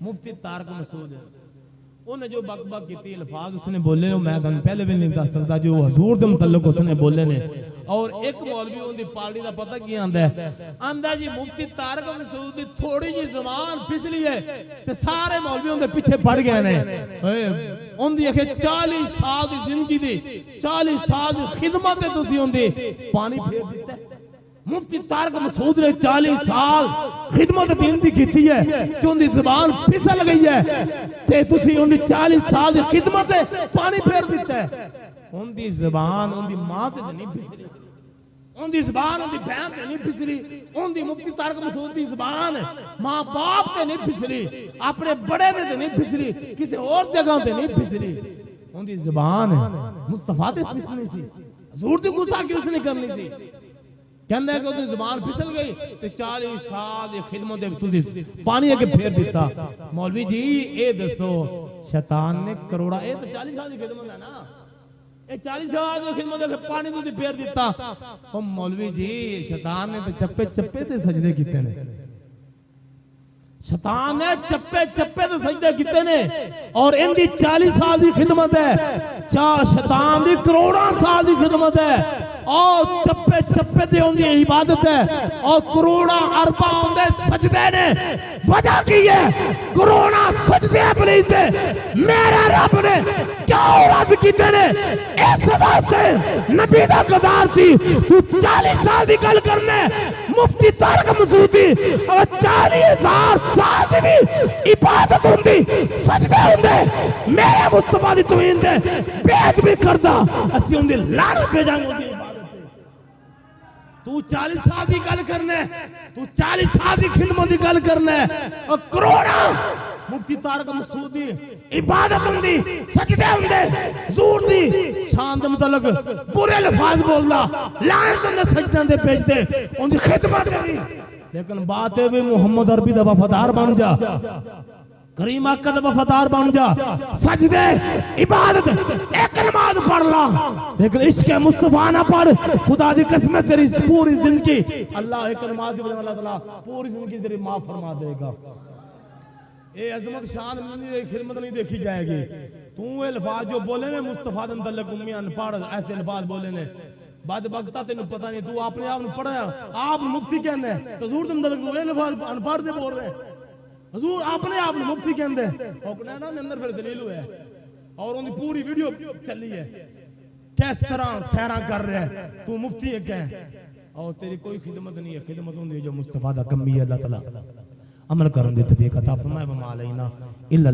मुफ्ती तारक मसूद उन्हें जो बक बक की अल्फाज उसने बोले ने मैं पहले भी नहीं दस सकता जो हजूर के मुतल्लिक उसने बोले ने। और एक मौलवी उनकी पार्टी का पता की आंदा जी मुफ्ती तारक मसूद की थोड़ी जी जबान फिसली है ते सारे मौलवी उनके पीछे पड़ गए ने। उनकी 40 साल की जिंदगी दी 40 साल की खिदमत है तुसी उनकी पानी फेर दिता है। मुफ्ती तारक मसूद ने 40 साल खिदमत दीन दी कीती है कि उनकी जबान फिसल गई है ते तुसी उनकी 40 साल की खिदमत पानी फेर दिता है। उनकी जबान उनकी मां ते नहीं फिसली, उनकी जबान उनकी बहन ते नहीं फिसली, उनकी मुफ्ती तारक मसूद की जबान मां बाप ते नहीं फिसली, अपने बड़े ते नहीं फिसली, किसी और जगह ते नहीं फिसली। उनकी जबान मुस्तफा ते फिसली सी, हजूर दी गुस्ताखी उसने करनी थी। कहंदा है कि उनकी जबान फिसल गई ते 40 साल की खिदमत तुसी पानी अगे फेर दिता। मौलवी जी ये दसो शैतान ने करोड़ा ये तो 40 साल की खिदमत है ना, ये 40 साल की खिदमत पानी तुसी फेर दिता। ओ मौलवी जी शैतान ने तो चप्पे चप्पे ते सजदे कीते ने, शैतान ने चप्पे चप्पे ते सजदे कीते ने और इनकी 40 साल की खिदमत है, शैतान की करोड़ा साल की खिदमत है और चप्पे चप्पे ते उनकी इबादत है और करोड़ा अरबा उनके सजदे ने। वजह की है करोड़ा सजदे अपने से मेरे रब ने क्यों रब कीते ने, इस वास्ते नबी दा गदार सी। तू 40 साल की गल करने मुफ्ती तारक मसूद दी और 40,000 साल की इबादत होंदी सजदे होंदे मेरे मुस्तफा दी तवीन दे बेद भी करदा असि उनदी लानत भेजांगे। तू 40 साल की गल करना है, तू 40 साल की खिदमत की गल करना है और करोड़ा मुफ्ती तारक मसूद दी इबादत होंदी सजदे होंदे हुजूर दी शान दे मुतल्लिक बुरे अल्फाज बोलदा लानत दे सजदे दे भेजदे उनकी खिदमत करी। लेकिन बात है भी मोहम्मद अरबी दा वफादार बन जा, करीम आका दा वफादार बन जा, सजदे इबादत एक नमाज पढ़ ला लेकिन इश्क मुस्तफा ना पढ़, खुदा दी कसम तेरी पूरी जिंदगी अल्लाह एक नमाज दी वजह अल्लाह ताला पूरी जिंदगी तेरी माफ फरमा देगा। ये अजमत शान नहीं खिदमत नहीं देखी जाएगी। तू ये अल्फाज जो बोले ने मुस्तफा दे मुतल्लिक उम्मी अनपढ़ ऐसे अल्फाज बोले ने बदबख्ता तेन पता नहीं, तू अपने आप पढ़ा आप मुफ्ती कहने हजूर दे मुतल्लिक अनपढ़ दे बोल रहे हजूर अपने आप मुफ्ती कहते अपने ना अंदर फिर दलील हुआ है और उनकी पूरी वीडियो चली है किस तरह सैरा कर रहा है तू मुफ्ती है क्या और तेरी कोई खिदमत नहीं है। खिदमत होंगी जो मुस्तफा दा कमी है। अल्लाह ताला अमल करन दी तौफीक अता फरमाए। व मा अलैना इल्ला